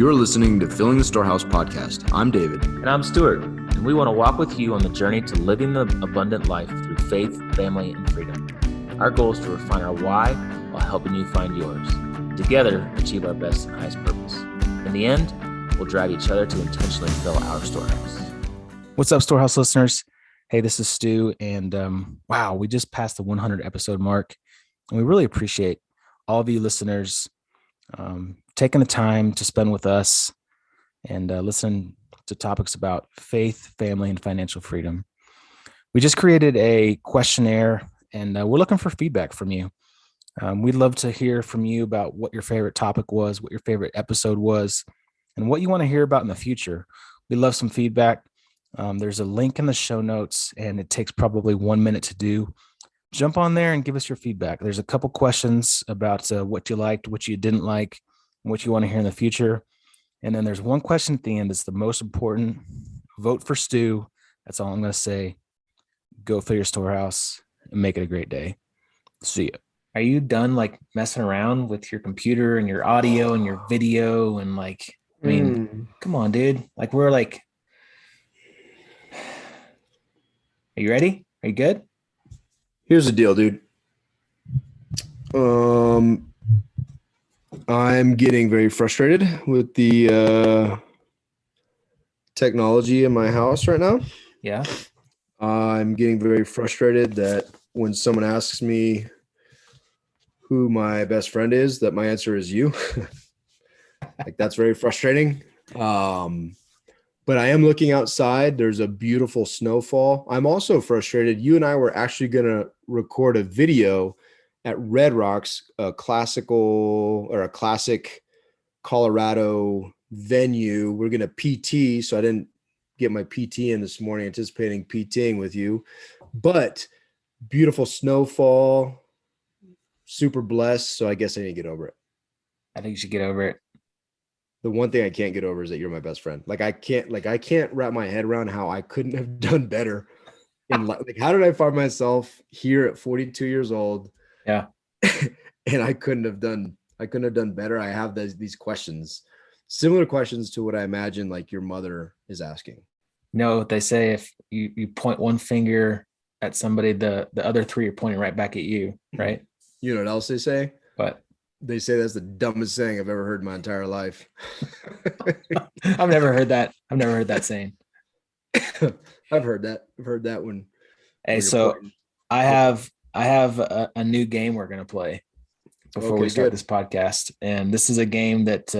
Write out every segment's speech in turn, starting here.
You're listening to Filling the Storehouse podcast. I'm David. And I'm Stuart, and we want to walk with you on the journey to living the abundant life through faith, family, and freedom. Our goal is to refine our why while helping you find yours. Together, achieve our best and highest purpose. In the end, we'll drive each other to intentionally fill our storehouse. What's up, Storehouse listeners? Hey, this is Stu, and wow, we just passed the 100 episode mark, and we really appreciate all of you listeners taking the time to spend with us and listen to topics about faith, family, and financial freedom. We just created a questionnaire, and we're looking for feedback from you. We'd love to hear from you about what your favorite topic was, what your favorite episode was, and what you want to hear about in the future. We'd love some feedback. There's a link in the show notes, and it takes probably 1 minute to do. Jump on there and give us your feedback. There's a couple questions about what you liked, what you didn't like, and what you want to hear in the future. And then there's one question at the end that's the most important. Vote for Stu. That's all I'm going to say. Go fill your storehouse and make it a great day. See ya. Are you done like messing around with your computer and your audio and your video and like, I mean, come on, dude. Like we're like, are you ready? Are you good? Here's the deal, dude. I'm getting very frustrated with the technology in my house right now. Yeah. I'm getting very frustrated that when someone asks me who my best friend is, that my answer is you. Like that's very frustrating. But I am looking outside. There's a beautiful snowfall. I'm also frustrated. You and I were actually going to record a video at Red Rocks, a classic Colorado venue. We're going to PT. So I didn't get my PT in this morning, anticipating PTing with you. But beautiful snowfall, super blessed. So I guess I need to get over it. I think you should get over it. The one thing I can't get over is that you're my best friend. I can't wrap my head around how I couldn't have done better in life. Like, how did I find myself here at 42 years old? Yeah. And I couldn't have done better. I have these questions, similar questions to what I imagine like your mother is asking. No, they say if you point one finger at somebody, the other three are pointing right back at you, right? You know what else they say? What? They say that's the dumbest saying I've ever heard in my entire life. I've never heard that. I've never heard that saying. I've heard that one. Hey, so I have a new game we're going to play before we start this podcast. And this is a game that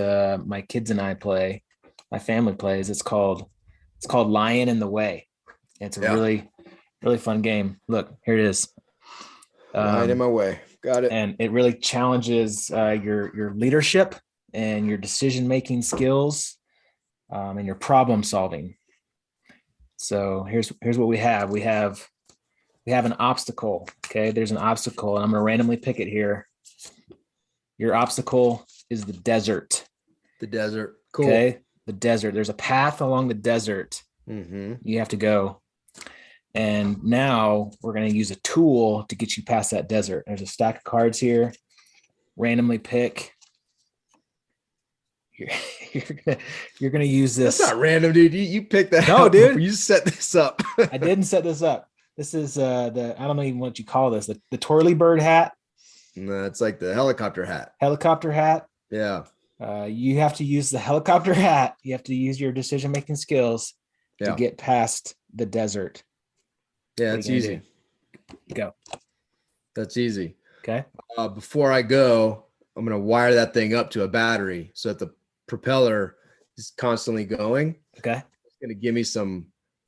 my kids and I play, my family plays. It's called Lion in the Way. It's a really, really fun game. Look, here it is. Lion in my way. Got it. And it really challenges your leadership and your decision-making skills and your problem solving. So here's what we have. We have an obstacle. Okay. There's an obstacle and I'm going to randomly pick it here. Your obstacle is the desert. The desert. Cool. Okay. The desert. There's a path along the desert. Mm-hmm. You have to go. And now we're going to use a tool to get you past that desert. There's a stack of cards here. Randomly pick. You're gonna use this. That's not random, dude. You picked that. No, dude. You set this up. I didn't set this up. This is I don't know even what you call this. The twirly bird hat. No, it's like the helicopter hat. Helicopter hat. Yeah. You have to use the helicopter hat. You have to use your decision-making skills to get past the desert. Yeah, it's easy. Go. That's easy. Okay. Before I go, I'm going to wire that thing up to a battery so that the propeller is constantly going. Okay. It's going to give me some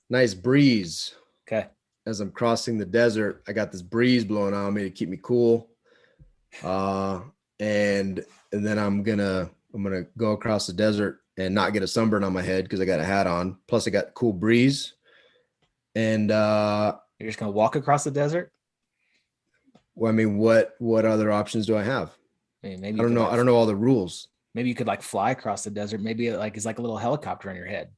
nice breeze. Okay. As I'm crossing the desert, I got this breeze blowing on me to keep me cool. And then I'm going to go across the desert and not get a sunburn on my head because I got a hat on. Plus I got cool breeze. And you're just gonna walk across the desert? Well, I mean, what other options do I have? I mean, maybe I don't know. I don't know all the rules. Maybe you could like fly across the desert. Maybe it's like a little helicopter on your head.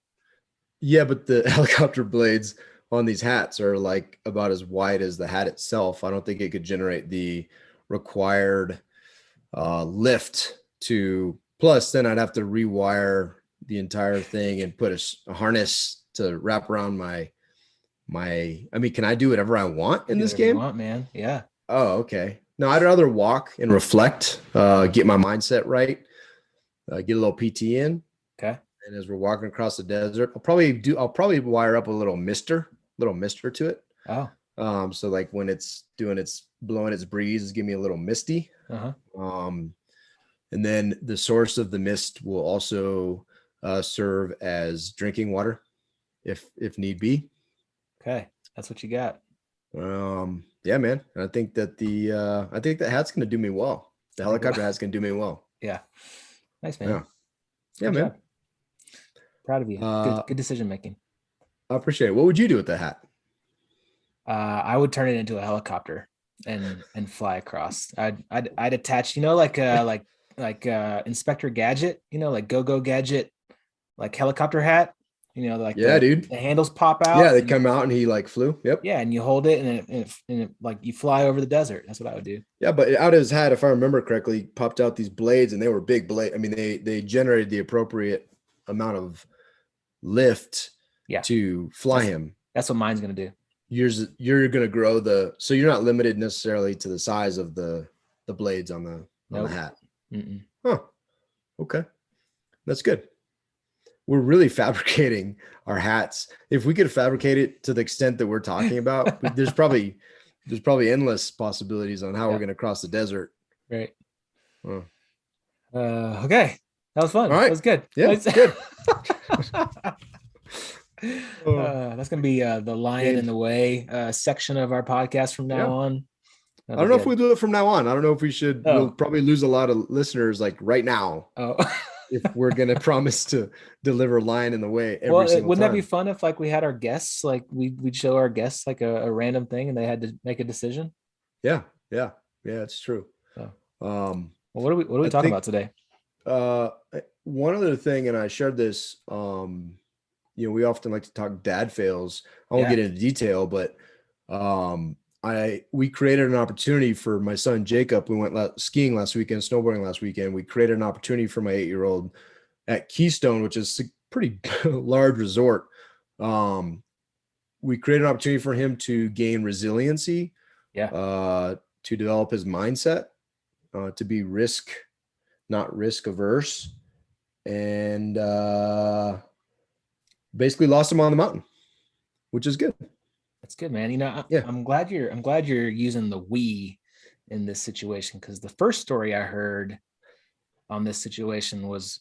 Yeah, but the helicopter blades on these hats are like about as wide as the hat itself. I don't think it could generate the required lift to Plus, then I'd have to rewire the entire thing and put a harness to wrap around my. I mean, can I do whatever I want in Do this whatever you game? want, man. Yeah. Oh, okay. No, I'd rather walk and reflect, get my mindset right, get a little PT in. Okay. And as we're walking across the desert, I'll probably wire up a little mister to it. Oh. So like when it's blowing its breeze, it's giving me a little misty. Uh-huh. And then the source of the mist will also serve as drinking water if need be. Okay. That's what you got. Yeah, man. I think that the hat's gonna do me well. The helicopter hat's gonna do me well. Yeah. Nice, man. Yeah. Yeah, Good man. job. Proud of you. Good decision making. I appreciate it. What would you do with the hat? I would turn it into a helicopter and fly across. I'd attach, like Inspector Gadget, like Go Gadget, like helicopter hat. Like dude. The handles pop out. Yeah, they come out and he like flew. Yep. Yeah, and you hold it and it like you fly over the desert. That's what I would do. Yeah, but out of his hat, if I remember correctly, popped out these blades, and they were big blades. I mean, they generated the appropriate amount of lift to fly him. That's what mine's gonna do. You're gonna grow so you're not limited necessarily to the size of the blades on the hat. Mm-mm. Huh. Okay, that's good. We're really fabricating our hats. If we could fabricate it to the extent that we're talking about, there's probably endless possibilities on how we're going to cross the desert. Right. Okay. That was fun. All right. That was good. Yeah, good. That's going to be the lion in the way section of our podcast from now on. I don't know if we do it from now on. I don't know if we should. We'll probably lose a lot of listeners like right now. Oh. If we're going to promise to deliver lion in the way every single wouldn't time. that be fun if like we had our guests, like we'd show our guests like a random thing and they had to make a decision? Yeah, it's true. Well, what are we talking about today? One other thing, and I shared this, we often like to talk dad fails. I won't get into detail, but we created an opportunity for my son Jacob. We went skiing last weekend, snowboarding last weekend. We created an opportunity for my 8-year-old at Keystone, which is a pretty large resort. We created an opportunity for him to gain resiliency, to develop his mindset, to be not risk averse, and basically lost him on the mountain, which is good. That's good, man. I'm glad you're using the we in this situation, because the first story I heard on this situation was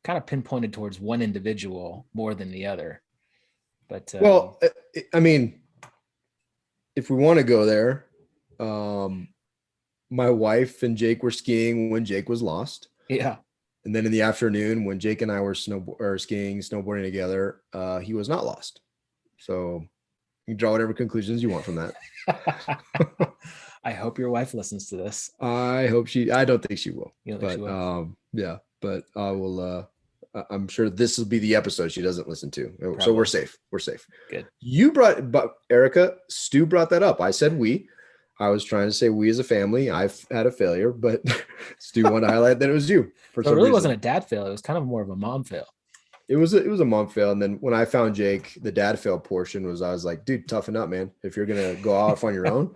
kind of pinpointed towards one individual more than the other. But I mean, if we want to go there, my wife and Jake were skiing when Jake was lost. Yeah. And then in the afternoon, when Jake and I were skiing, snowboarding together, he was not lost. So you can draw whatever conclusions you want from that. I hope your wife listens to this. I don't think she will. You don't think she will? But I will, I'm sure this will be the episode she doesn't listen to. Probably. So we're safe. Good. But Erica, Stu brought that up. I said we. I was trying to say we as a family. I've had a failure, but Stu wanted to highlight that it was you. So it really wasn't a dad fail. It was kind of more of a mom fail. It was a mom fail. And then when I found Jake, the dad fail portion I was like, dude, toughen up, man. If you're going to go off on your own,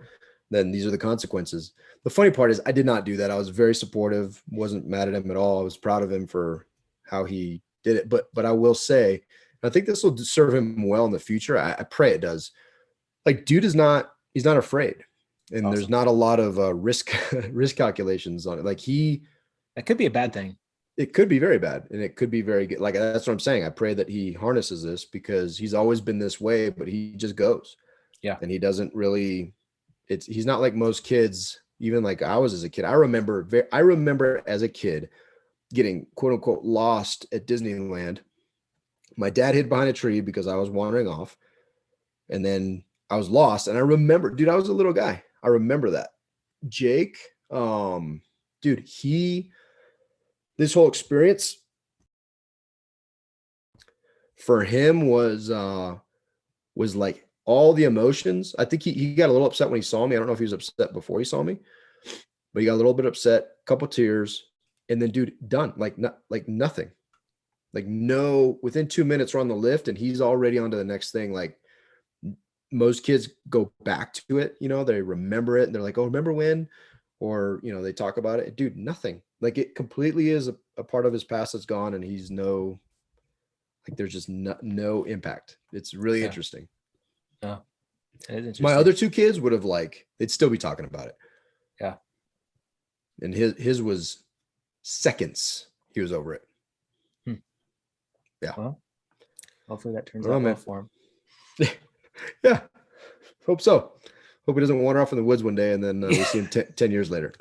then these are the consequences. The funny part is I did not do that. I was very supportive, wasn't mad at him at all. I was proud of him for how he did it. But I will say, I think this will serve him well in the future. I pray it does. Like, dude he's not afraid. And awesome. There's not a lot of risk calculations on it. Like that could be a bad thing. It could be very bad, and it could be very good. Like, that's what I'm saying. I pray that he harnesses this, because he's always been this way, but he just goes. Yeah. And he doesn't really, he's not like most kids, even like I was as a kid. I remember as a kid getting quote unquote lost at Disneyland. My dad hid behind a tree because I was wandering off, and then I was lost. And I remember, dude, I was a little guy. I remember that. Jake, dude, this whole experience for him was like all the emotions. I think he got a little upset when he saw me. I don't know if he was upset before he saw me, but he got a little bit upset, a couple tears. And then dude, done. Like nothing. Like no, within 2 minutes we're on the lift and he's already on to the next thing. Like most kids go back to it, they remember it and they're like, oh, remember when? Or, they talk about it. Dude, nothing. Like it completely is a part of his past that's gone and he's there's just no impact. It's really interesting. Yeah. It is interesting. My other two kids would have they'd still be talking about it. Yeah. And his was seconds. He was over it. Yeah. Well, hopefully that turns out well for him. Yeah. Hope so. Hope he doesn't wander off in the woods one day and then we see him 10 years later.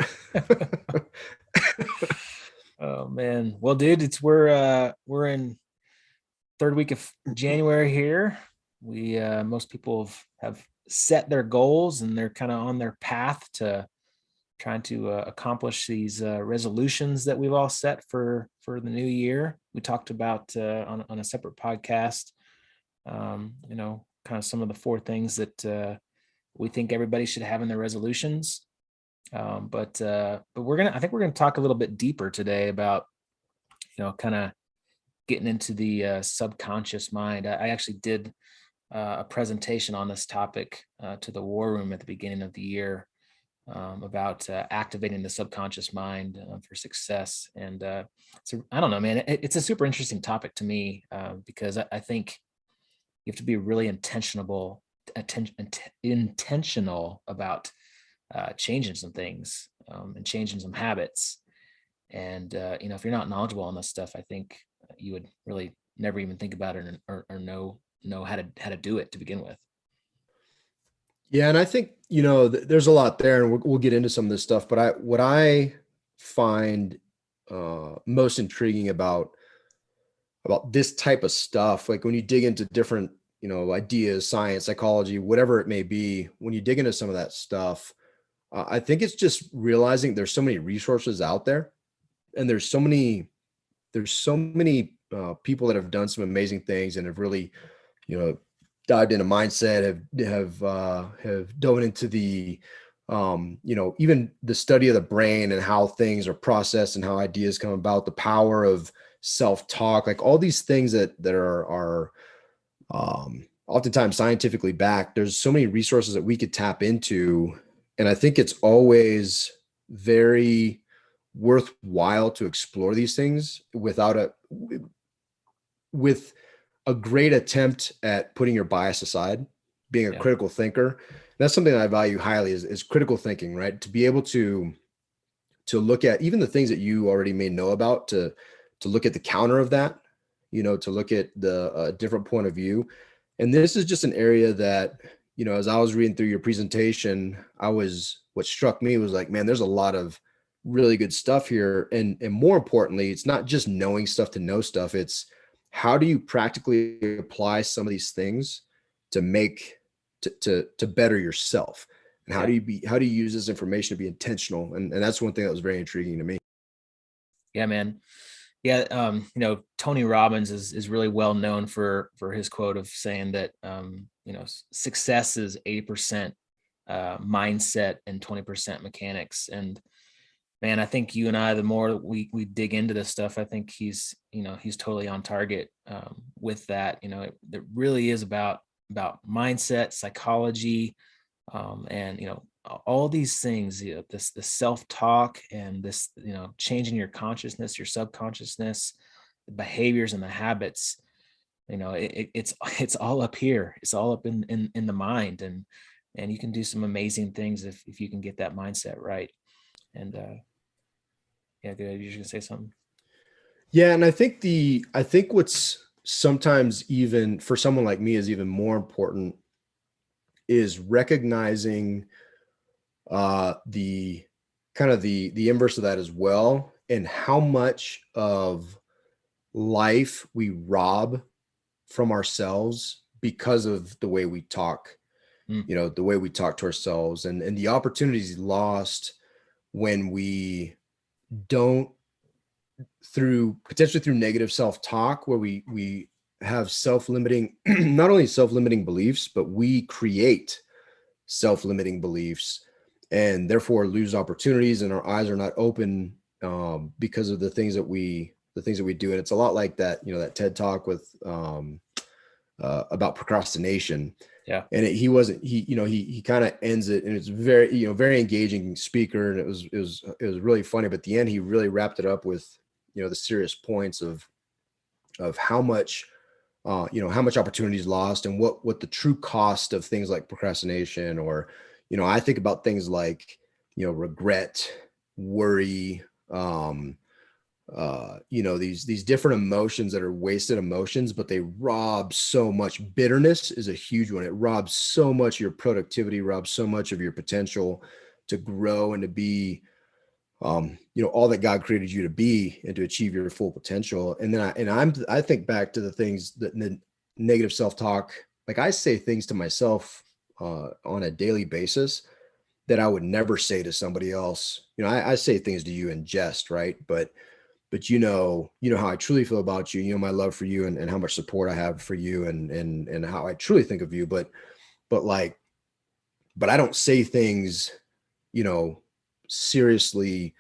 Oh man. Well, dude, we're in third week of January here. We most people have set their goals and they're kind of on their path to trying to accomplish these resolutions that we've all set for the new year. We talked about on a separate podcast, kind of some of the 4 things that we think everybody should have in their resolutions. But I think we're gonna talk a little bit deeper today about, kind of getting into the subconscious mind. I actually did a presentation on this topic to the War Room at the beginning of the year about activating the subconscious mind for success. And so I don't know, man, it's a super interesting topic to me because I think you have to be really intentional about changing some things and changing some habits. And, if you're not knowledgeable on this stuff, I think you would really never even think about it or know how to do it to begin with. Yeah. And I think, there's a lot there and we'll get into some of this stuff, but what I find most intriguing about this type of stuff, like when you dig into different, ideas, science, psychology, whatever it may be, when you dig into some of that stuff, I think it's just realizing there's so many resources out there and there's so many people that have done some amazing things and have really, dived into mindset, have dove into the, even the study of the brain and how things are processed and how ideas come about, the power of self-talk, like all these things that are oftentimes scientifically backed. There's so many resources that we could tap into. And I think it's always very worthwhile to explore these things with a great attempt at putting your bias aside, being a critical thinker. That's something that I value highly is critical thinking, right? To be able to look at even the things that you already may know about, to look at the counter of that, to look at the different point of view. And this is just an area that, as I was reading through your presentation, what struck me was like, man, there's a lot of really good stuff here. And more importantly, it's not just knowing stuff to know stuff. It's how do you practically apply some of these things to make, to better yourself? And how do you use this information to be intentional? And that's one thing that was very intriguing to me. Yeah, man. Yeah. Tony Robbins is really well known for his quote of saying that, success is 80% mindset and 20% mechanics. And man, I think you and I, the more we dig into this stuff, I think he's totally on target with that. It really is about mindset, psychology, and all these things. This self-talk and this changing your consciousness, your subconsciousness, the behaviors and the habits. It's all up here. It's all up in the mind, and you can do some amazing things if you can get that mindset right. And yeah, good. You're just gonna say something. Yeah, and I think what's sometimes even for someone like me is even more important is recognizing the kind of the inverse of that as well, and how much of life we rob from ourselves because of the way we talk, the way we talk to ourselves, and the opportunities lost when we don't, potentially through negative self-talk, where we have self-limiting, not only self-limiting beliefs, but we create self-limiting beliefs and therefore lose opportunities, and our eyes are not open because of the things that we do. And it's a lot like that, that TED talk with about procrastination. Yeah. And he kind of ends it, and it's very, very engaging speaker. And it was really funny, but at the end, he really wrapped it up with, the serious points of how much, how much opportunity is lost, and what the true cost of things like procrastination, or, I think about things like, regret, worry, these different emotions that are wasted emotions, but they rob so much. Bitterness is a huge one. It robs so much of your productivity, robs so much of your potential to grow and to be, all that God created you to be, and to achieve your full potential. And then I think back to the things that the negative self-talk, like I say things to myself on a daily basis that I would never say to somebody else. I say things to you in jest, right? But how I truly feel about you, my love for you, and how much support I have for you, and how I truly think of you. But I don't say things, seriously,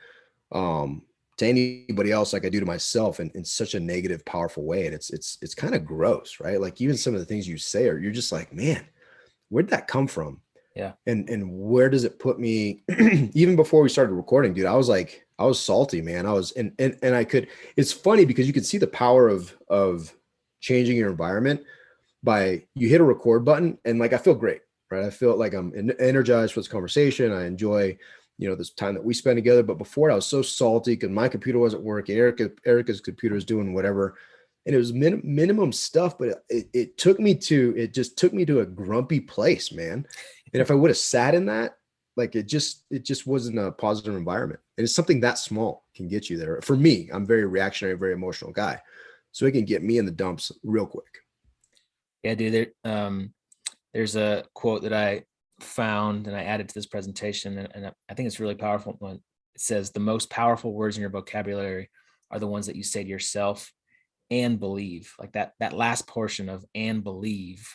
to anybody else like I do to myself, in such a negative, powerful way. And it's kind of gross, right? Like even some of the things you say you're just like, man, where'd that come from? Yeah. And where does it put me? Even before we started recording, dude, I was salty, man. And it's funny because you can see the power of changing your environment by, you hit a record button, and like, I feel great, right? I feel like I'm energized for this conversation. I enjoy, this time that we spend together. But before, I was so salty because my computer wasn't working. Erica's computer was doing whatever. And it was minimum stuff, but it just took me to a grumpy place, man. And if I would have sat in that, like, it just wasn't a positive environment. And it's something that small can get you there. For me, I'm very reactionary, very emotional guy. So it can get me in the dumps real quick. Yeah, dude. There's a quote that I found and I added to this presentation, and I think it's really powerful. When it says, the most powerful words in your vocabulary are the ones that you say to yourself and believe. Like that last portion of "and believe,"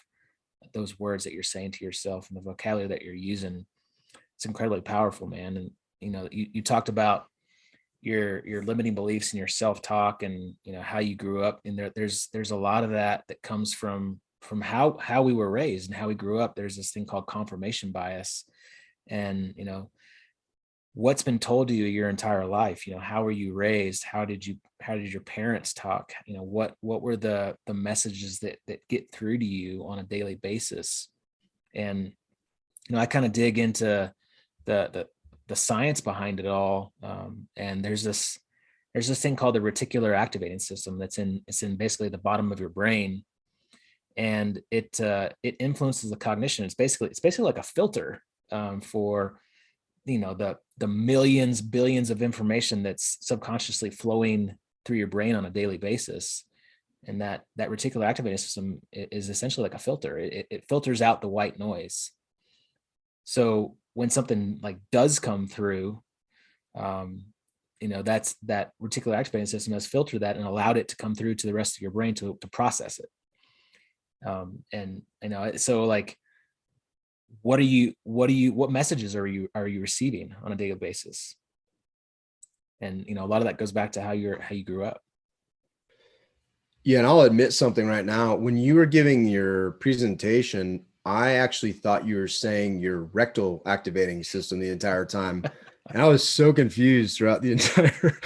those words that you're saying to yourself and the vocabulary that you're using, it's incredibly powerful, man. And you talked about your limiting beliefs and your self-talk, and how you grew up. And there's a lot of that comes from how we were raised and how we grew up. There's this thing called confirmation bias, and what's been told to you your entire life. How were you raised? How did your parents talk? What were the messages that get through to you on a daily basis? And I kind of dig into the science behind it all. And there's this thing called the reticular activating system it's in basically the bottom of your brain, and it influences the cognition. It's basically like a filter for the millions, billions of information that's subconsciously flowing through your brain on a daily basis. And that reticular activating system is essentially like a filter. It filters out the white noise. So when something like does come through, that's that reticular activating system has filtered that and allowed it to come through to the rest of your brain to process it. So like, what messages are you receiving on a daily basis? And a lot of that goes back to how you grew up. Yeah, and I'll admit something right now. When you were giving your presentation, I actually thought you were saying your rectal activating system the entire time. And I was so confused throughout the entire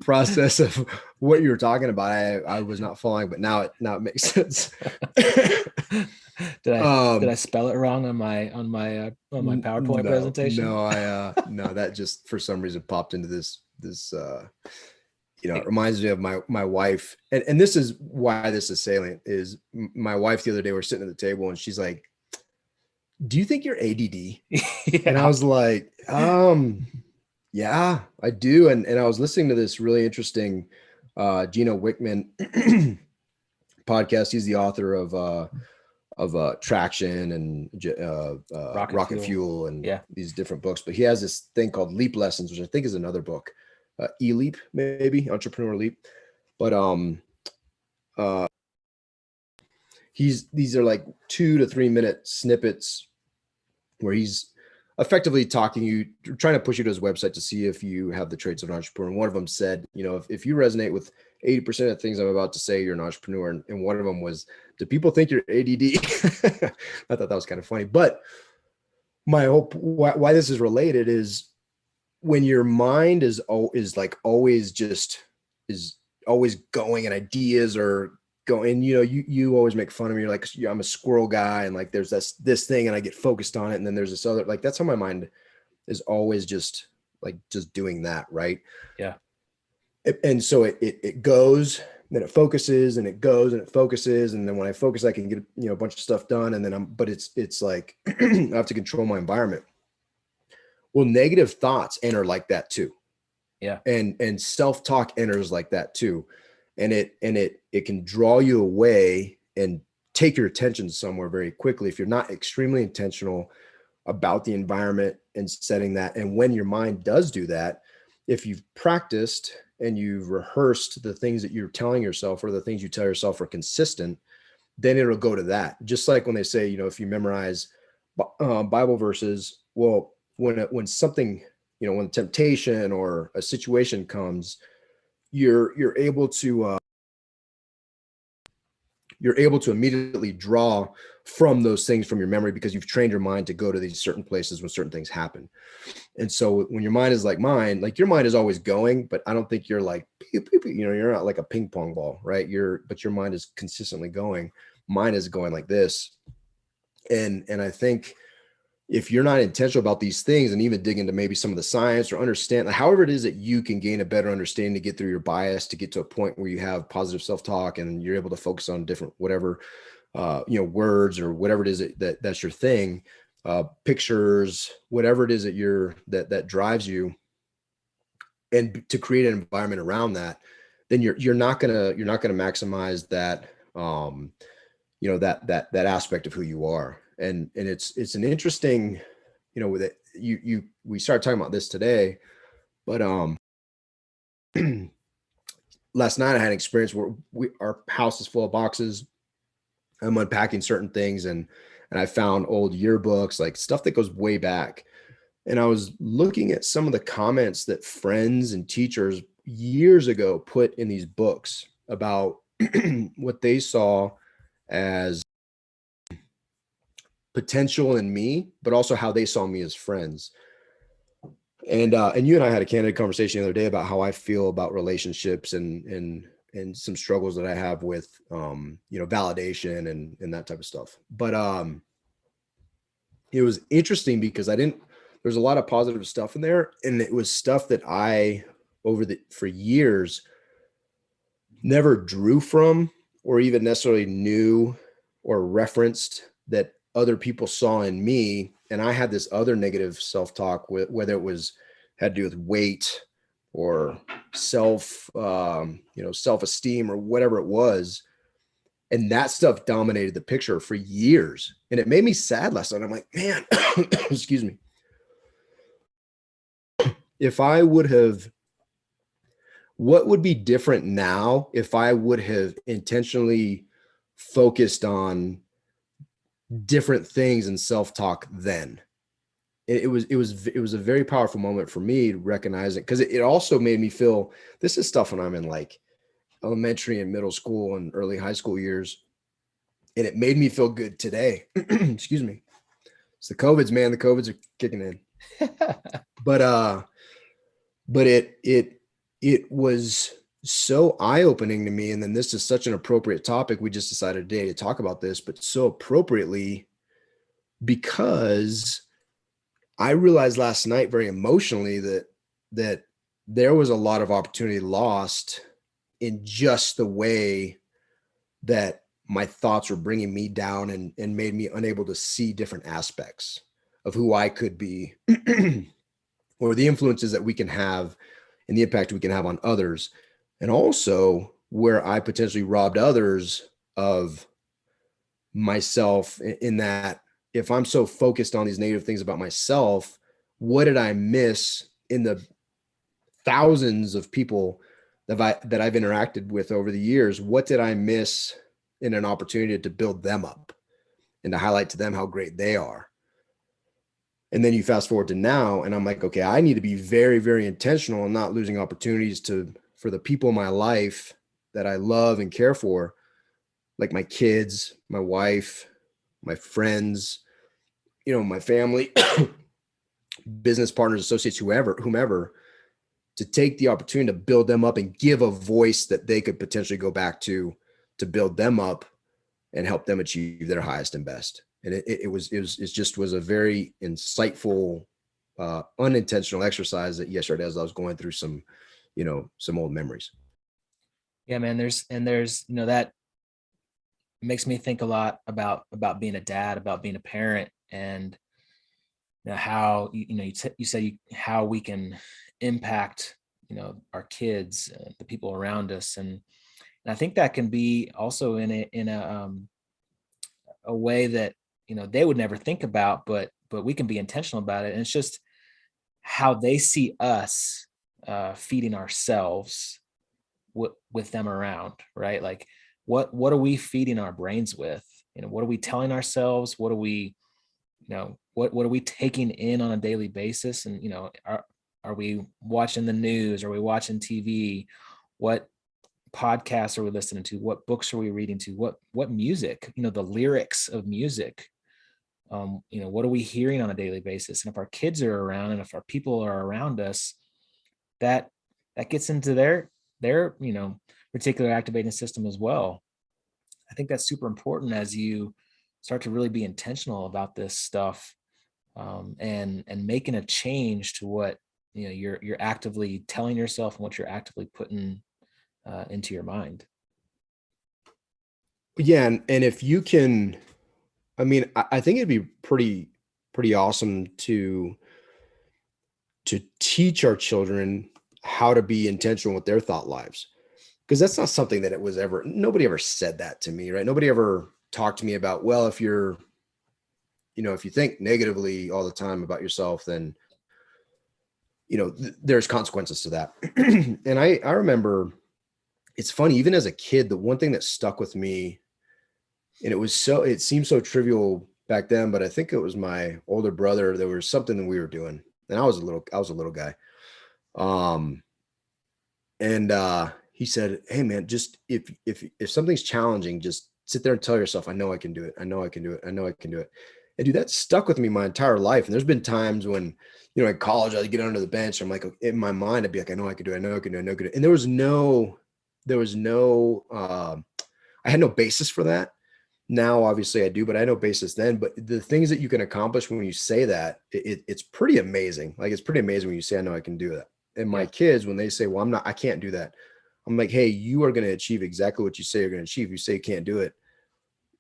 process of what you were talking about. I was not following, but now it makes sense. Did I spell it wrong on my PowerPoint presentation? No, that just for some reason popped into this it reminds me of my wife. And this is why this is salient. Is my wife the other day, we're sitting at the table and she's like, "Do you think you're ADD?" Yeah. And I was like, yeah, I do. And I was listening to this really interesting Gino Wickman podcast. He's the author of Traction and Rocket Fuel and these different books. But he has this thing called Leap Lessons, which I think is another book. E-Leap, maybe Entrepreneur Leap. But these are like 2 to 3 minute snippets where he's effectively trying to push you to his website to see if you have the traits of an entrepreneur. And one of them said, if you resonate with 80% of the things I'm about to say, you're an entrepreneur. And one of them was, do people think you're ADD? I thought that was kind of funny. But my hope, why this is related is when your mind is always going and ideas are going, you always make fun of me. You're like, I'm a squirrel guy. And like, there's this thing and I get focused on it. And then there's this other, like, that's how my mind is always just doing that. Right. Yeah. And so it goes, then it focuses and it goes and it focuses. And then when I focus, I can get, a bunch of stuff done. And then but it's like, I have to control my environment. Well, negative thoughts enter like that too. Yeah. And self-talk enters like that too. And it can draw you away and take your attention somewhere very quickly if you're not extremely intentional about the environment and setting that. And when your mind does do that, if you've practiced and you've rehearsed the things that you're telling yourself or the things you tell yourself are consistent, then it'll go to that. Just like when they say, if you memorize Bible verses, well, when something, when temptation or a situation comes, you're able to immediately draw from those things from your memory because you've trained your mind to go to these certain places when certain things happen. And so when your mind is like mine, like your mind is always going, but I don't think you're like, you're not like a ping pong ball, right? But your mind is consistently going. Mine is going like this. And I think if you're not intentional about these things and even dig into maybe some of the science or understand, however it is that you can gain a better understanding to get through your bias, to get to a point where you have positive self-talk and you're able to focus on different, whatever, words or whatever it is that's your thing, pictures, whatever it is that drives you, and to create an environment around that, then you're not gonna maximize that, that aspect of who you are. And it's an interesting, with it, we started talking about this today, but last night I had an experience where our house is full of boxes. I'm unpacking certain things and I found old yearbooks, like stuff that goes way back. And I was looking at some of the comments that friends and teachers years ago put in these books about what they saw as potential in me, but also how they saw me as friends. And you and I had a candid conversation the other day about how I feel about relationships and some struggles that I have with, validation and that type of stuff. But it was interesting because there's a lot of positive stuff in there. And it was stuff that I, for years, never drew from or even necessarily knew or referenced that other people saw in me. And I had this other negative self-talk, whether it had to do with weight or self-esteem or whatever it was. And that stuff dominated the picture for years. And it made me sad last night. I'm like, man, excuse me. What would be different now if I would have intentionally focused on different things and self-talk then? It was a very powerful moment for me to recognize it, because it also made me feel, this is stuff when I'm in like elementary and middle school and early high school years. And it made me feel good today. Excuse me. It's the COVIDs, man. The COVIDs are kicking in. But it was so eye-opening to me. And then this is such an appropriate topic. We just decided today to talk about this, but so appropriately, because I realized last night very emotionally that there was a lot of opportunity lost in just the way that my thoughts were bringing me down and made me unable to see different aspects of who I could be or the influences that we can have and the impact we can have on others. And also where I potentially robbed others of myself, in that if I'm so focused on these negative things about myself, what did I miss in the thousands of people that I've interacted with over the years? What did I miss in an opportunity to build them up and to highlight to them how great they are? And then you fast forward to now, and I'm like, okay, I need to be very, very intentional and not losing opportunities for the people in my life that I love and care for, like my kids, my wife, my friends, my family, business partners, associates, whomever, to take the opportunity to build them up and give a voice that they could potentially go back to build them up and help them achieve their highest and best. And it just was a very insightful, unintentional exercise that yesterday, as I was going through some old memories. Yeah, man. There's that makes me think a lot about being a dad, about being a parent, and how you said how we can impact our kids, the people around us, and I think that can be also in a way that they would never think about, but we can be intentional about it. And it's just how they see us feeding ourselves with them around, right? Like what are we feeding our brains with? What are we telling ourselves? What are we what are we taking in on a daily basis? And are we watching the news? Are we watching TV? What podcasts are we listening to? What books are we reading to? What music, the lyrics of music, what are we hearing on a daily basis? And if our kids are around, and if our people are around us, that gets into their particular activating system as well. I think that's super important as you start to really be intentional about this stuff, and making a change to what you're actively telling yourself and what you're actively putting into your mind. Yeah, and if you can, I mean, I think it'd be pretty awesome to teach our children how to be intentional with their thought lives, because that's not something that nobody ever said that to me, right? Nobody ever talked to me about, well, if you think negatively all the time about yourself, then there's consequences to that. And I remember, it's funny, even as a kid, the one thing that stuck with me, and it seemed so trivial back then, but I think it was my older brother. There was something that we were doing, and I was a little guy. And he said, "Hey man, just if something's challenging, just sit there and tell yourself, I know I can do it. I know I can do it. I know I can do it." And dude, that stuck with me my entire life. And there's been times when, in college, I'd get under the bench. I'm like, in my mind, I'd be like, I know I can do it. I know I can do it. I know I can do it. And there was no, I had no basis for that. Now, obviously I do, but I had no basis then. But the things that you can accomplish when you say that, it's pretty amazing. Like, it's pretty amazing when you say, I know I can do that. And my kids, when they say, well, I can't do that. I'm like, hey, you are going to achieve exactly what you say you're going to achieve. You say you can't do it.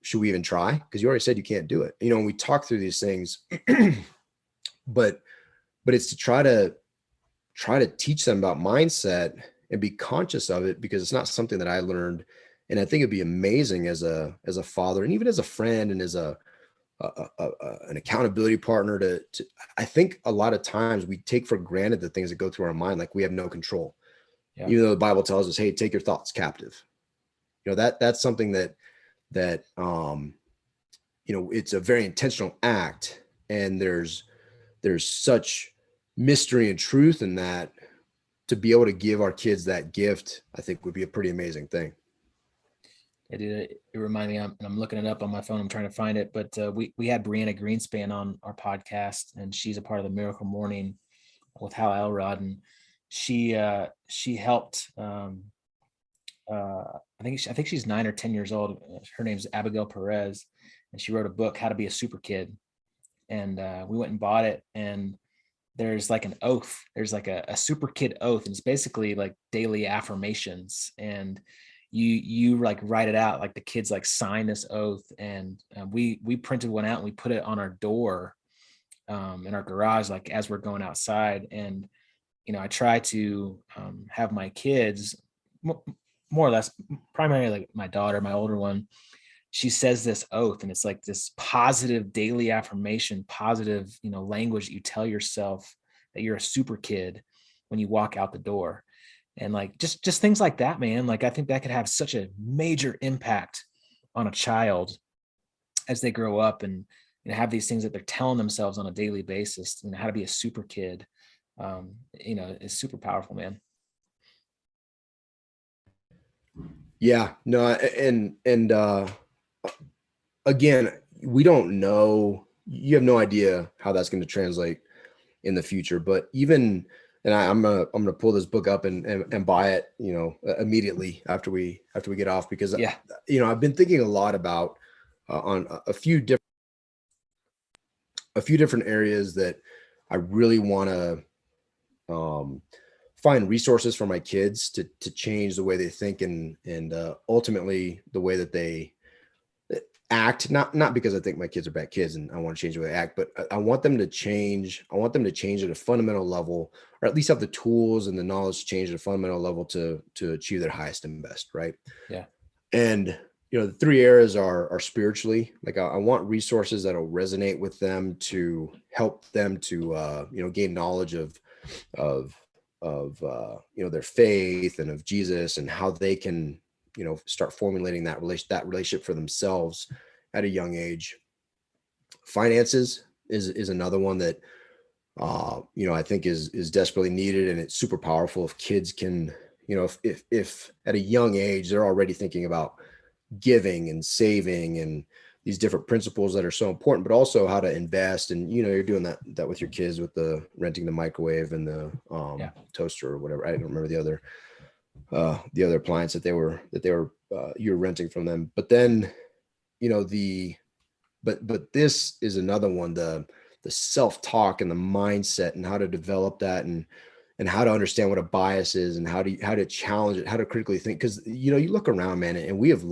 Should we even try? Because you already said you can't do it. And we talk through these things, but it's to try to teach them about mindset and be conscious of it, because it's not something that I learned. And I think it'd be amazing as a father, and even as a friend, and as an accountability partner to I think a lot of times we take for granted the things that go through our mind, like we have no control. Yeah. Even though the Bible tells us, hey, take your thoughts captive. That's something that it's a very intentional act, and there's such mystery and truth in that. To be able to give our kids that gift, I think would be a pretty amazing thing. It reminded me, and I'm looking it up on my phone. I'm trying to find it, but we had Brianna Greenspan on our podcast, and she's a part of the Miracle Morning with Hal Elrod, and she helped. I think she's 9 or 10 years old. Her name's Abigail Perez, and she wrote a book, How to Be a Super Kid. And we went and bought it, and there's like an oath. There's like a super kid oath, and it's basically like daily affirmations. And you like write it out, like the kids like sign this oath. And we printed one out, and we put it on our door in our garage, like as we're going outside. And I try to have my kids, more or less, primarily like my daughter, my older one, she says this oath, and it's like this positive daily affirmation, positive, language that you tell yourself that you're a super kid when you walk out the door. And like, just things like that, man. Like, I think that could have such a major impact on a child as they grow up. And have these things that they're telling themselves on a daily basis, how to be a super kid, is super powerful, man. Yeah, no, and again, we don't know. You have no idea how that's going to translate in the future. But even, and I'm gonna pull this book up and buy it, immediately after we get off, because Yeah. I've been thinking a lot about on a few different areas that I really want to find resources for my kids to change the way they think and ultimately the way that they act. Not because I think my kids are bad kids and I want to change the way they act, but I want them to change. I want them to change at a fundamental level, or at least have the tools and the knowledge to change at a fundamental level to achieve their highest and best. Right. Yeah. And the three areas are spiritually. Like I want resources that'll resonate with them to help them to gain knowledge of their faith and of Jesus and how they can start formulating that relationship for themselves at a young age. Finances is another one that I think is desperately needed, and it's super powerful if kids can, if at a young age they're already thinking about giving and saving and these different principles that are so important, but also how to invest. And you're doing that with your kids with the renting the microwave and the toaster or whatever. I don't remember the other appliance that you were renting from them. But then but this is another one, the self-talk and the mindset and how to develop that, and how to understand what a bias is and how to challenge it, how to critically think. Because you look around, man, and we have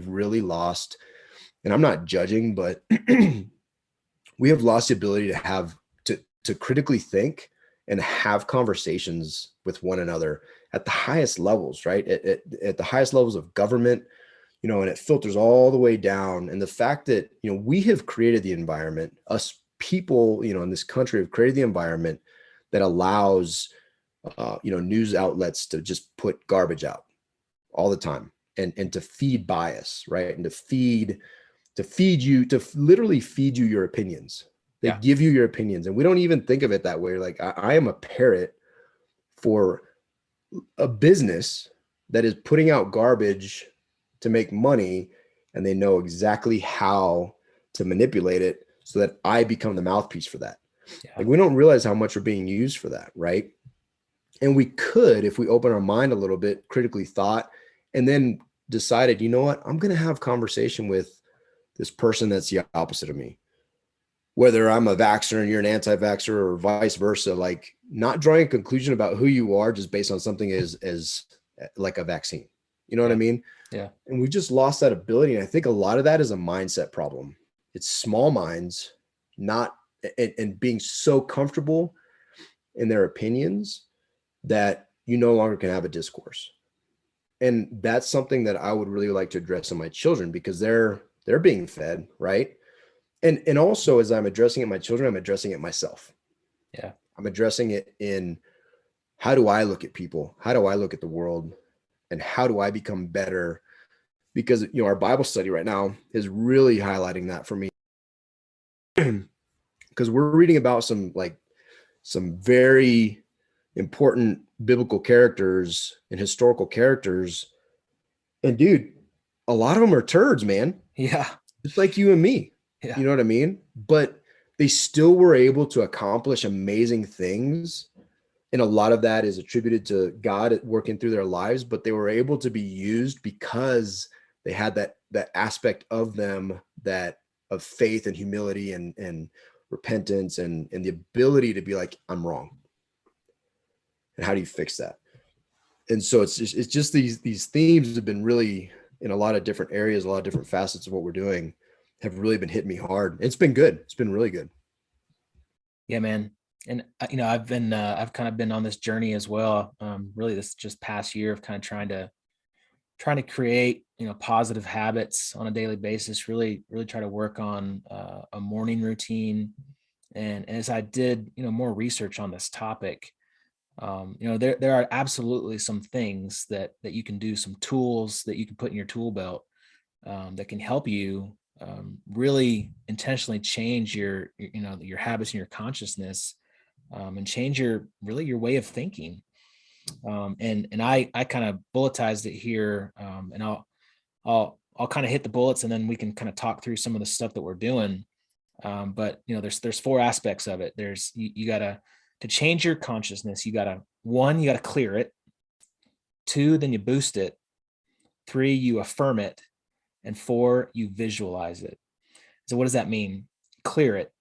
really lost, and I'm not judging, but we have lost the ability to have to critically think and have conversations with one another at the highest levels, right? At the highest levels of government, and it filters all the way down. And the fact that, we have created the environment, us people, in this country have created the environment that allows, news outlets to just put garbage out all the time and to feed bias, right? And to literally feed you your opinions. They give you your opinions, and we don't even think of it that way. Like I am a parrot for a business that is putting out garbage to make money, and they know exactly how to manipulate it so that I become the mouthpiece for that. Yeah. Like we don't realize how much we're being used for that, right? And we could, if we open our mind a little bit, critically thought, and then decided, you know what, I'm going to have conversation with this person that's the opposite of me. Whether I'm a vaxxer and you're an anti-vaxxer or vice versa, like not drawing a conclusion about who you are just based on something as like a vaccine. You know what I mean? Yeah. And we just lost that ability. And I think a lot of that is a mindset problem. It's small minds, and being so comfortable in their opinions that you no longer can have a discourse. And that's something that I would really like to address in my children, because they're being fed, right? And also, as I'm addressing it my children, I'm addressing it myself. Yeah. I'm addressing it in, how do I look at people? How do I look at the world? And how do I become better? Because, our Bible study right now is really highlighting that for me. Because we're reading about some very important biblical characters and historical characters. And dude, a lot of them are turds, man. Yeah. Just like you and me. Yeah. You know what I mean? But they still were able to accomplish amazing things. And a lot of that is attributed to God working through their lives, but they were able to be used because they had that aspect of them, that of faith and humility and repentance and the ability to be like, I'm wrong. And how do you fix that? And so it's just these themes have been really, in a lot of different areas, a lot of different facets of what we're doing, have really been hitting me hard. It's been good. It's been really good. Yeah, man. And I've kind of been on this journey as well. Really this just past year of kind of trying to create, positive habits on a daily basis, really try to work on a morning routine. And as I did, more research on this topic, there are absolutely some things that you can do, some tools that you can put in your tool belt that can help you really intentionally change your habits and your consciousness, and change your way of thinking. And I kind of bulletized it here, and I'll kind of hit the bullets, and then we can kind of talk through some of the stuff that we're doing. But there's four aspects of it. There's you gotta, to change your consciousness, you gotta clear it. 2, then you boost it. 3, you affirm it. And 4, you visualize it. So what does that mean? Clear it.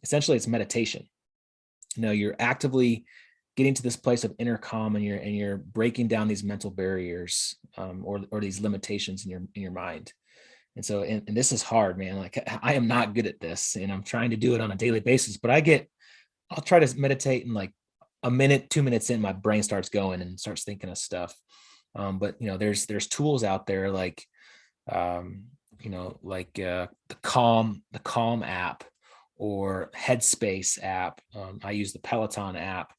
Essentially, it's meditation. You're actively getting to this place of inner calm, and you're breaking down these mental barriers, or these limitations in your mind. And so, and this is hard, man. Like, I am not good at this, and I'm trying to do it on a daily basis, but I'll try to meditate, and like a minute, 2 minutes in, my brain starts going and starts thinking of stuff. But there's tools out there like, the Calm app or Headspace app. I use the Peloton app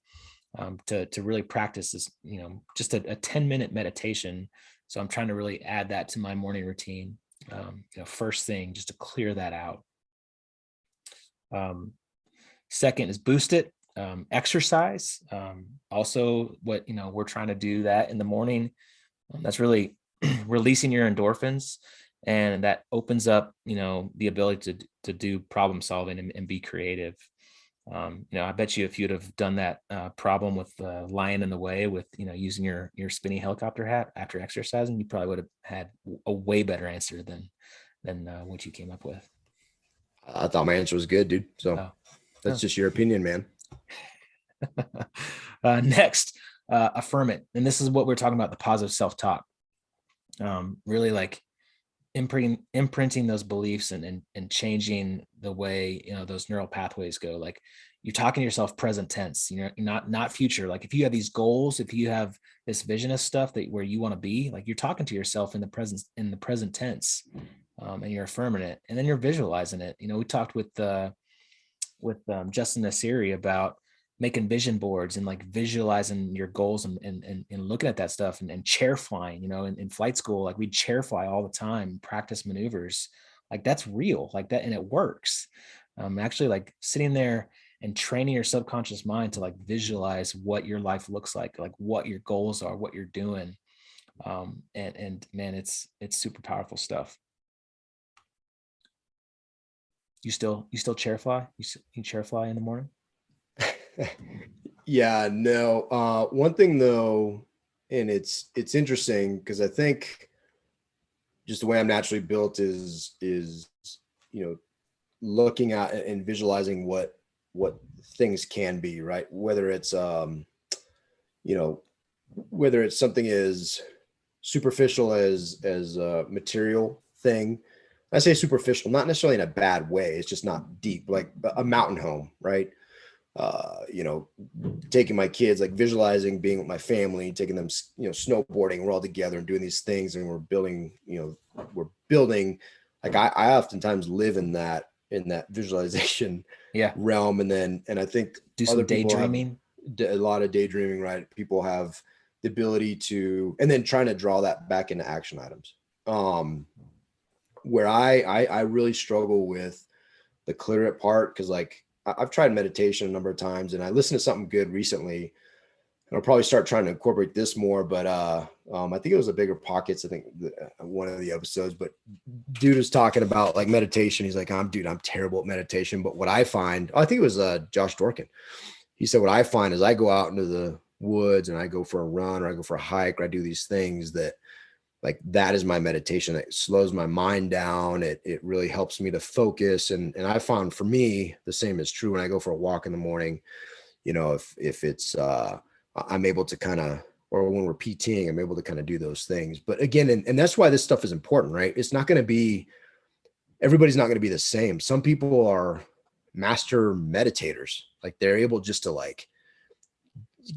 to really practice this, just a 10-minute meditation. So I'm trying to really add that to my morning routine. First thing, just to clear that out. Second is boost it. Exercise. Also, what we're trying to do that in the morning. That's really releasing your endorphins, and that opens up the ability to do problem solving and be creative. I bet you if you'd have done that problem with lying in the way with using your spinny helicopter hat after exercising, you probably would have had a way better answer than what you came up with. I thought my answer was good, dude. So that's just your opinion, man. Next, affirm it. And this is what we're talking about, the positive self-talk. Really like imprinting those beliefs and changing the way those neural pathways go. Like, you're talking to yourself present tense, not future. Like, if you have these goals, if you have this vision of stuff that where you want to be, like, you're talking to yourself in the present tense, and you're affirming it, and then you're visualizing it. We talked with Justin Nassiri about making vision boards and like visualizing your goals and looking at that stuff, and chair flying. In flight school, like, we'd chair fly all the time, practice maneuvers. Like, that's real, like that, and it works. Actually, like, sitting there and training your subconscious mind to like visualize what your life looks like what your goals are, what you're doing. And man, it's super powerful stuff. You still chair fly? You chair fly in the morning? Yeah, no. One thing though, and it's interesting because I think just the way I'm naturally built is looking at and visualizing what things can be, right? Whether it's whether it's something as superficial as a material thing. I say superficial, not necessarily in a bad way. It's just not deep, like a mountain home, right? Taking my kids, like visualizing being with my family, taking them, snowboarding, we're all together and doing these things, and we're building, like I oftentimes live in that visualization realm. And I think do some daydreaming, a lot of daydreaming, right? People have the ability to, and then trying to draw that back into action items. Where I really struggle with the clear it part, because like I've tried meditation a number of times, and I listened to something good recently, and I'll probably start trying to incorporate this more. But I think it was a Bigger Pockets, I think one of the episodes, but dude was talking about like meditation. He's like, I'm terrible at meditation. But what I find, I think it was Josh Dorkin. He said, what I find is I go out into the woods and I go for a run, or I go for a hike, or I do these things that, like, that is my meditation. It slows my mind down. It really helps me to focus. And I found for me, the same is true when I go for a walk in the morning. If it's, I'm able to kind of, or when we're PTing, I'm able to kind of do those things. But again, and that's why this stuff is important, right? It's not going to be, everybody's not going to be the same. Some people are master meditators. Like, they're able just to like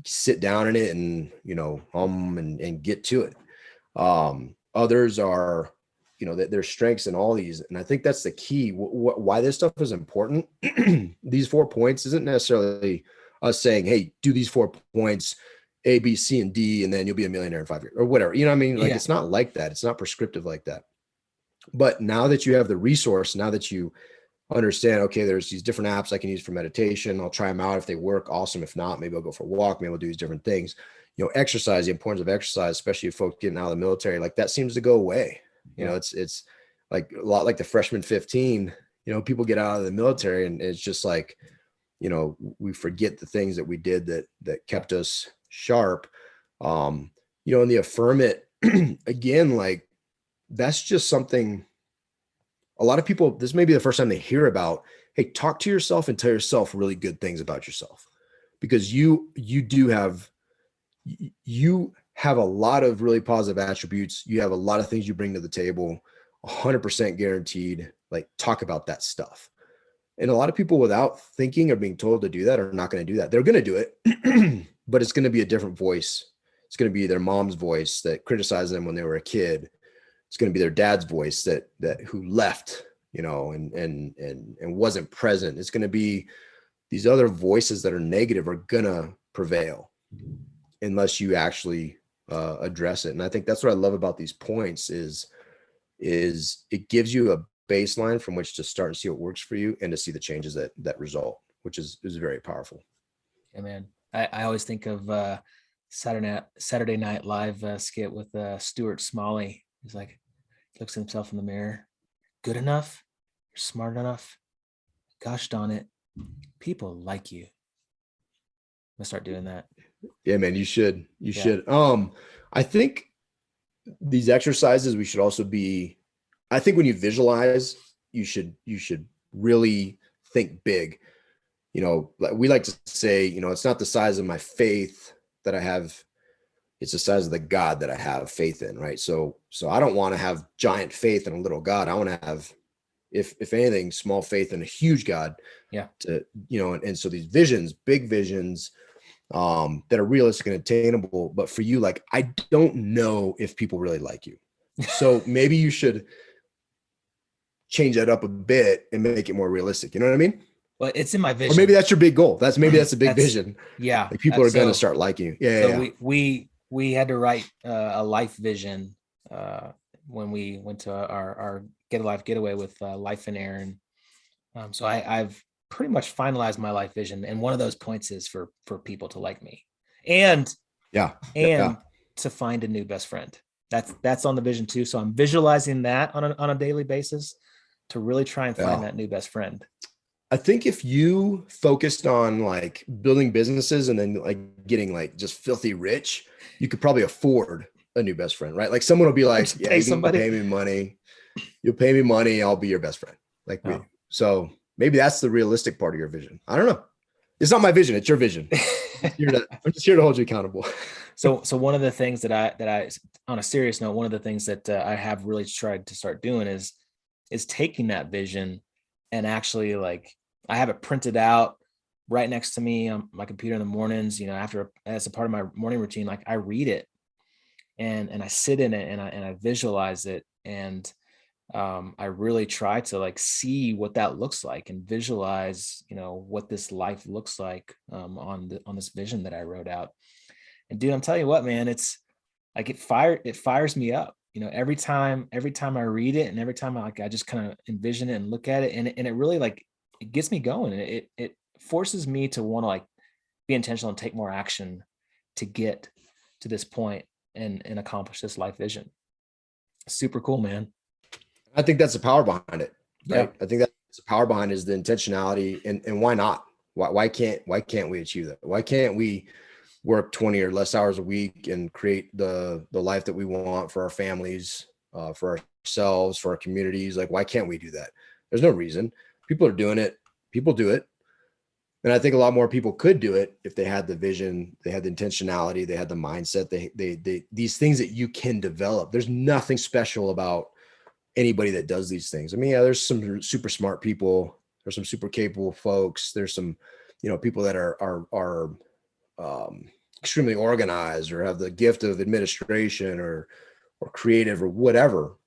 sit down in it and, and get to it. Others are, their strengths in all these. And I think that's the key. Why this stuff is important. These 4 points isn't necessarily us saying, hey, do these 4 points, A, B, C, and D, and then you'll be a millionaire in 5 years or whatever. You know what I mean? Like, It's not like that. It's not prescriptive like that. But now that you have the resource, now that you understand, okay, there's these different apps I can use for meditation. I'll try them out. If they work, awesome. If not, maybe I'll go for a walk. Maybe I'll do these different things. Exercise, the importance of exercise, especially if folks getting out of the military, like that seems to go away. It's like a lot like the freshman 15, people get out of the military and it's just like, we forget the things that we did that kept us sharp. And the affirm it again, like that's just something a lot of people, this may be the first time they hear about. Hey, talk to yourself and tell yourself really good things about yourself, because you have a lot of really positive attributes. You have a lot of things you bring to the table, 100% guaranteed. Like, talk about that stuff. And a lot of people, without thinking or being told to do that, are not going to do that. They're going to do it, but it's going to be a different voice. It's going to be their mom's voice that criticized them when they were a kid. It's going to be their dad's voice that who left, and wasn't present. It's going to be these other voices that are negative are going to prevail unless you actually address it. And I think that's what I love about these points is it gives you a baseline from which to start and see what works for you and to see the changes that result, which is very powerful. Yeah, man. I always think of Saturday Night Live skit with Stuart Smalley. He's like, looks at himself in the mirror. Good enough? You're smart enough? Gosh darn it. People like you. I'm gonna start doing that. Yeah, man, you should. You should. I think these exercises, we should also be, I think when you visualize, you should really think big. Like we like to say, it's not the size of my faith that I have, it's the size of the God that I have faith in, right? So I don't want to have giant faith in a little God. I want to have, if anything, small faith in a huge God. Yeah. And so these visions, big visions, that are realistic and attainable. But for you, like, I don't know if people really like you. So maybe you should change that up a bit and make it more realistic. You know what I mean? Well, it's in my vision. Or maybe that's your big goal. That's a big vision. Yeah. Like people are going to start liking you. Yeah. We had to write a life vision when we went to our Get a Life getaway with Life and Aaron. So I've pretty much finalized my life vision, and one of those points is for people to like me, and to find a new best friend. That's on the vision too. So I'm visualizing that on a daily basis to really try and find that new best friend. I think if you focused on like building businesses and then like getting like just filthy rich, you could probably afford a new best friend, right? Like someone will be like, yeah, you can pay me money. You'll pay me money. I'll be your best friend. Like me. So maybe that's the realistic part of your vision. I don't know. It's not my vision. It's your vision. I'm just here to hold you accountable. So one of the things that I, on a serious note, one of the things that I have really tried to start doing is taking that vision and actually, like, I have it printed out right next to me on my computer in the mornings, after, as a part of my morning routine. Like, I read it and I sit in it and I visualize it. And I really try to like see what that looks like and visualize, what this life looks like on this vision that I wrote out. And dude, I'm telling you what, man, it's like it fires me up. Every time I read it and every time I just kind of envision it and look at it, and it really, like, it gets me going, and it forces me to want to, like, be intentional and take more action to get to this point and accomplish this life vision. Super cool, man. I think that's the power behind it. Right. Yeah. I think that's the power behind is the intentionality, and why not? Why can't we achieve that? Why can't we work 20 or less hours a week and create the life that we want for our families, for ourselves, for our communities? Like, why can't we do that? There's no reason. People are doing it. People do it. And I think a lot more people could do it if they had the vision, they had the intentionality, they had the mindset, they these things that you can develop. There's nothing special about anybody that does these things. I mean, yeah, there's some super smart people. There's some super capable folks. There's some, people that are extremely organized or have the gift of administration or creative or whatever.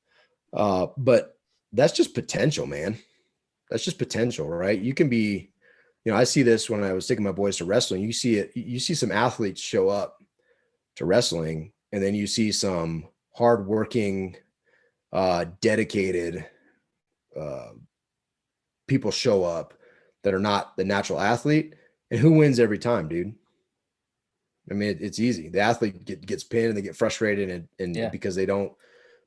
But that's just potential, man. That's just potential, right? You can be, I see this when I was taking my boys to wrestling. You see it, you see some athletes show up to wrestling, and then you see some hardworking, dedicated people show up that are not the natural athlete, and who wins every time, dude? I mean, it's easy. The athlete gets pinned and they get frustrated and because they don't.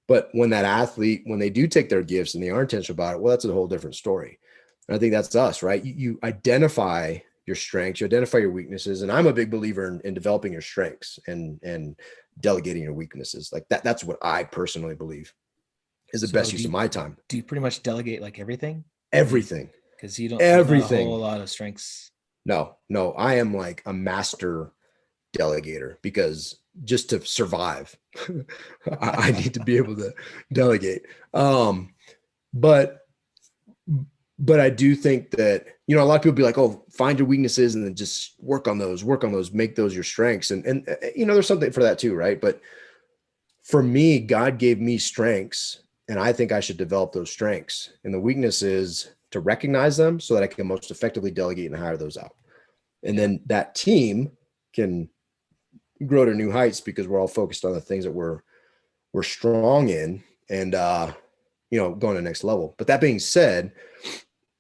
But when that athlete, when they do take their gifts and they are intentional about it, well, that's a whole different story. And I think that's us, right? You identify your strengths, you identify your weaknesses. And I'm a big believer in developing your strengths and delegating your weaknesses. Like that. That's what I personally believe is the best use of my time. Do you pretty much delegate like everything? Everything. Because you don't everything. Not a whole lot of strengths. No, I am like a master delegator because just to survive, I need to be able to delegate. But I do think that, a lot of people be like, oh, find your weaknesses and then just work on those, make those your strengths. And there's something for that too, right? But for me, God gave me strengths and I think I should develop those strengths. And the weakness is to recognize them so that I can most effectively delegate and hire those out. And then that team can grow to new heights because we're all focused on the things that we're strong in and, going to the next level. But that being said,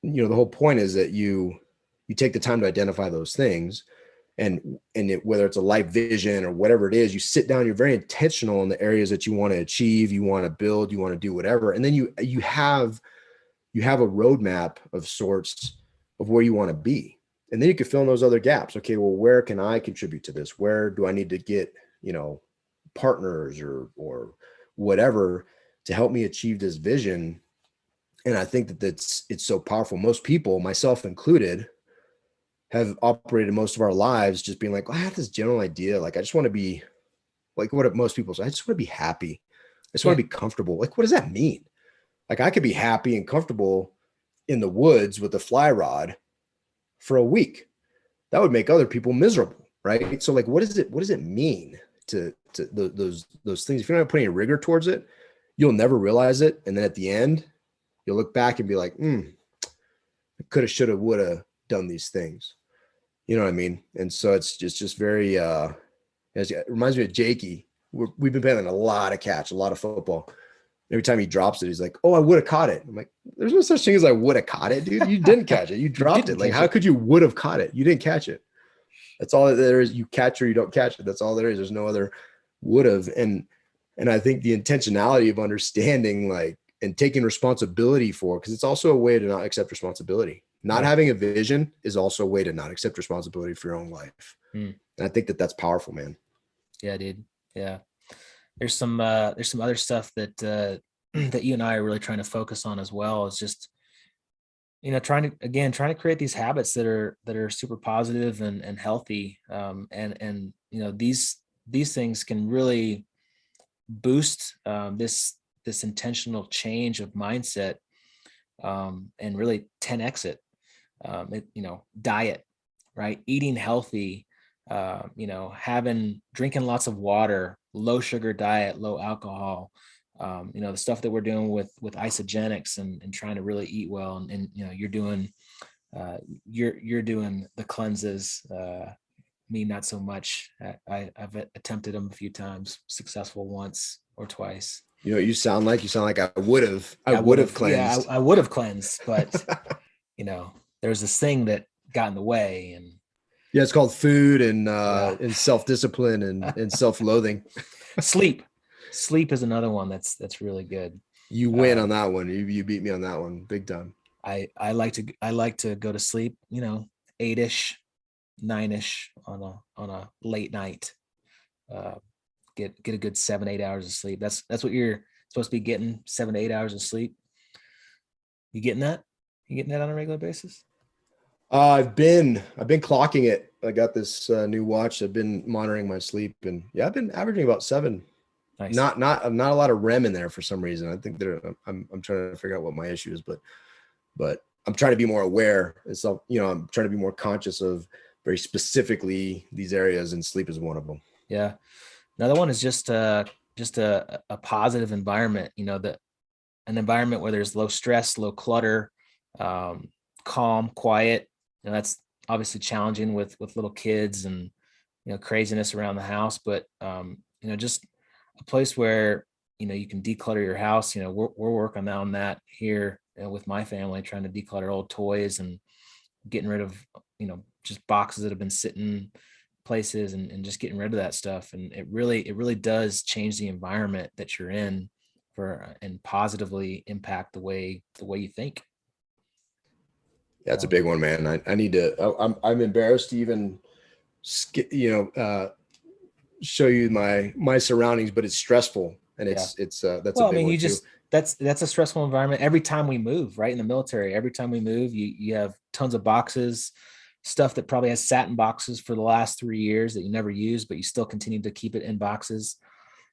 the whole point is that you take the time to identify those things and whether it's a life vision or whatever it is, you sit down, you're very intentional in the areas that you want to achieve, you want to build, you want to do whatever. And then you have a roadmap of sorts of where you want to be. And then you can fill in those other gaps. Okay, well, where can I contribute to this? Where do I need to get, partners or whatever to help me achieve this vision? And I think that it's so powerful. Most people, myself included, have operated most of our lives just being like, well, I have this general idea. Like, I just want to be like what most people say. I just want to be happy. I just want to be comfortable. Like, what does that mean? Like, I could be happy and comfortable in the woods with a fly rod for a week. That would make other people miserable, right? So like, what does it mean to those things? If you're not putting a rigor towards it, you'll never realize it. And then at the end, you'll look back and be like, I coulda, shoulda, woulda done these things. You know what I mean? And so it's just very, it reminds me of Jakey. We've been playing a lot of catch, a lot of football. Every time he drops it, he's like, oh, I would have caught it. I'm like, there's no such thing as I would have caught it, dude. You didn't catch it. You dropped it. Like, how could you would have caught it? You didn't catch it. That's all there is. You catch or you don't catch it. That's all there is. There's no other would have. And I think the intentionality of understanding like and taking responsibility for, because it's also a way to not accept responsibility. Not having a vision is also a way to not accept responsibility for your own life. And I think that that's powerful, man. Yeah, dude. Yeah. There's some other stuff that that you and I are really trying to focus on as well. It's just, trying to create these habits that are super positive and healthy. And these things can really boost this intentional change of mindset and really 10x it. Diet, right? Eating healthy, drinking lots of water, low sugar diet, low alcohol, the stuff that we're doing with isogenics and trying to really eat well. And you're doing the cleanses, me, not so much. I've attempted them a few times, successful once or twice. You sound like I would have cleansed. Yeah, I would have cleansed, but there's this thing that got in the way. And yeah, it's called food and self-discipline and self-loathing. Sleep is another one that's really good. You win on that one. You beat me on that one big time. I like to go to sleep, 8-ish, 9-ish on a late night. Get a good 7-8 hours of sleep. That's what you're supposed to be getting, 7 to 8 hours of sleep. You getting that? You getting that on a regular basis? I've been clocking it. I got this new watch. I've been monitoring my sleep, and yeah, I've been averaging about 7. Nice. Not a lot of REM in there for some reason. I think that I'm trying to figure out what my issue is, but I'm trying to be more aware. And so, I'm trying to be more conscious of very specifically these areas, and sleep is one of them. Yeah. Another one is just a positive environment, an environment where there's low stress, low clutter, calm, quiet. That's obviously challenging with little kids and, craziness around the house, but, just a place where you can declutter your house. We're working on that here with my family, trying to declutter old toys and getting rid of, just boxes that have been sitting places, and just getting rid of that stuff. And it really does change the environment that you're in and positively impact the way you think. That's a big one, man. I need to, I'm embarrassed to even, show you my surroundings, but it's stressful. And that's a big one too. That's a stressful environment. Every time we move, right? In the military, every time we move, you have tons of boxes, stuff that probably has sat in boxes for the last 3 years that you never used, but you still continue to keep it in boxes.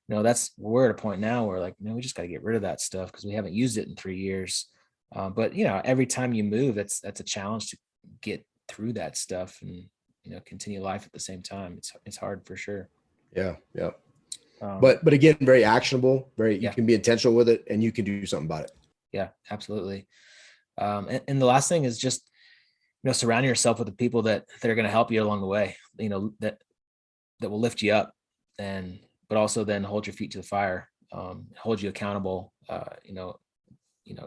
We're at a point now where like, we just got to get rid of that stuff because we haven't used it in 3 years. But every time you move, that's a challenge to get through that stuff and, continue life at the same time. It's hard for sure. Yeah. Yeah. But again, very actionable, you can be intentional with it and you can do something about it. Yeah, absolutely. And the last thing is just, surrounding yourself with the people that are going to help you along the way, that will lift you up but also then hold your feet to the fire, hold you accountable.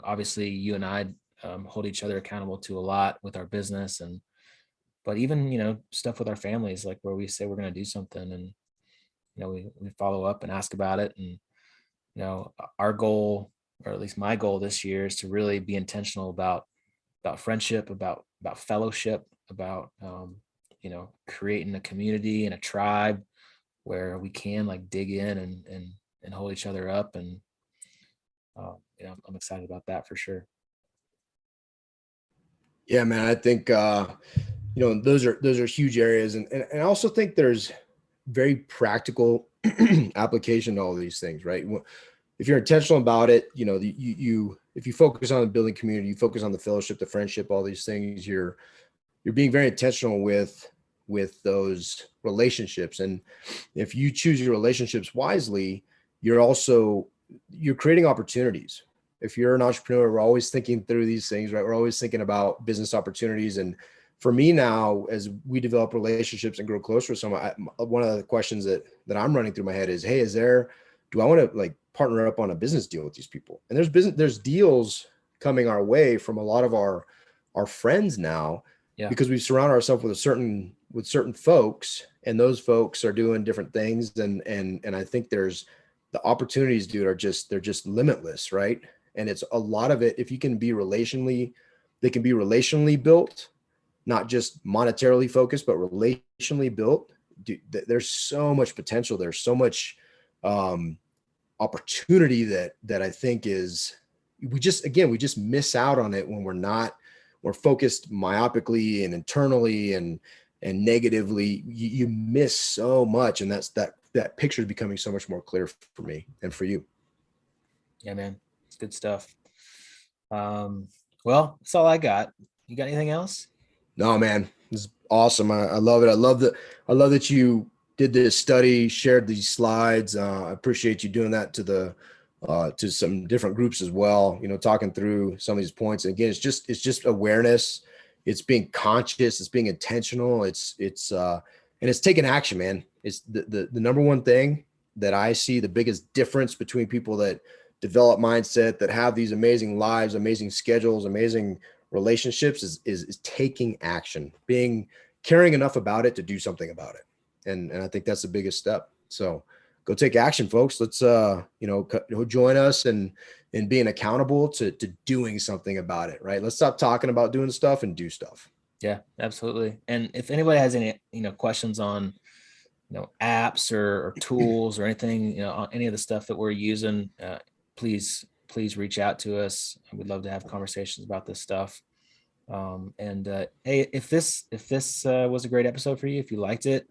Obviously you and I hold each other accountable to a lot with our business but even, stuff with our families, like where we say we're going to do something and, we follow up and ask about it. And, our goal, or at least my goal this year, is to really be intentional about friendship, about fellowship, about, creating a community and a tribe where we can like dig in and hold each other up. And, I'm excited about that for sure. Yeah, man. I think, those are huge areas. And I also think there's very practical application to all of these things, right? If you're intentional about it, if you focus on the building community, you focus on the fellowship, the friendship, all these things, you're being very intentional with those relationships. And if you choose your relationships wisely, you're creating opportunities. If you're an entrepreneur, we're always thinking through these things, right? We're always thinking about business opportunities. And for me now, as we develop relationships and grow closer with someone, one of the questions that I'm running through my head is, hey, do I want to like partner up on a business deal with these people? And there's deals coming our way from a lot of our friends now, because we've surrounded ourselves with certain folks, and those folks are doing different things. And I think there's the opportunities, dude, they're just limitless, right? And it's a lot of it. If you can be they can be relationally built, not just monetarily focused, but relationally built. Dude, there's so much potential. There's so much opportunity that I think we just miss out on it when we're focused myopically and internally and negatively. You miss so much. And that picture is becoming so much more clear for me and for you. Yeah, man. It's good stuff. Well, that's all I got. You got anything else? No, man, this is awesome. I love it. I love that you did this study, shared these slides. I appreciate you doing that to some different groups as well, talking through some of these points. And again, it's just awareness. It's being conscious. It's being intentional. And it's taking action, man. It's the number one thing that I see the biggest difference between people that develop mindset, that have these amazing lives, amazing schedules, amazing relationships is taking action, caring enough about it to do something about it. And I think that's the biggest step. So go take action, folks. Let's, join us and being accountable to doing something about it, right? Let's stop talking about doing stuff and do stuff. Yeah, absolutely. And if anybody has any, questions on, apps or tools or anything, on any of the stuff that we're using, please reach out to us. We'd love to have conversations about this stuff. Hey, if this was a great episode for you, if you liked it,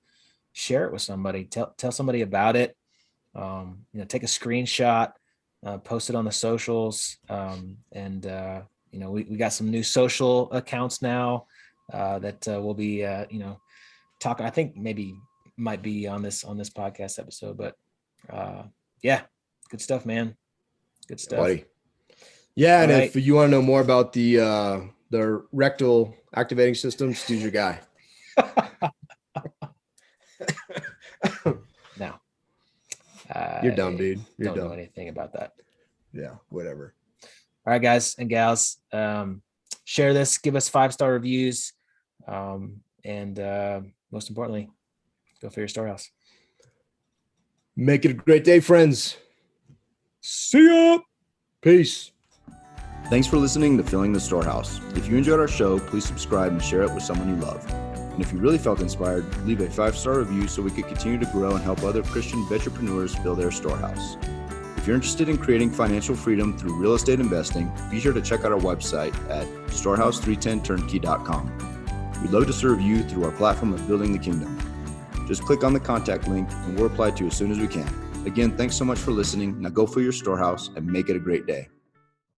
share it with somebody, tell somebody about it. Take a screenshot, post it on the socials. We got some new social accounts now that we'll be talking. I think maybe might be on this podcast episode, but yeah, good stuff, man. Good stuff, buddy. Yeah. All and right. If you want to know more about the rectal activating system, Stu's your guy. No, You're dumb, dude. You're don't know dumb. anything about that. Yeah, whatever. All right, guys and gals, share this, give us 5-star reviews, and most importantly, go for your storehouse. Make it a great day, friends. See ya. Peace. Thanks for listening to Filling the Storehouse. If you enjoyed our show, please subscribe and share it with someone you love. And if you really felt inspired, leave a 5-star review so we could continue to grow and help other Christian entrepreneurs build their storehouse. If you're interested in creating financial freedom through real estate investing, be sure to check out our website at storehouse310turnkey.com. We'd love to serve you through our platform of building the kingdom. Just click on the contact link and we'll reply to you as soon as we can. Again, thanks so much for listening. Now go fill your storehouse and make it a great day.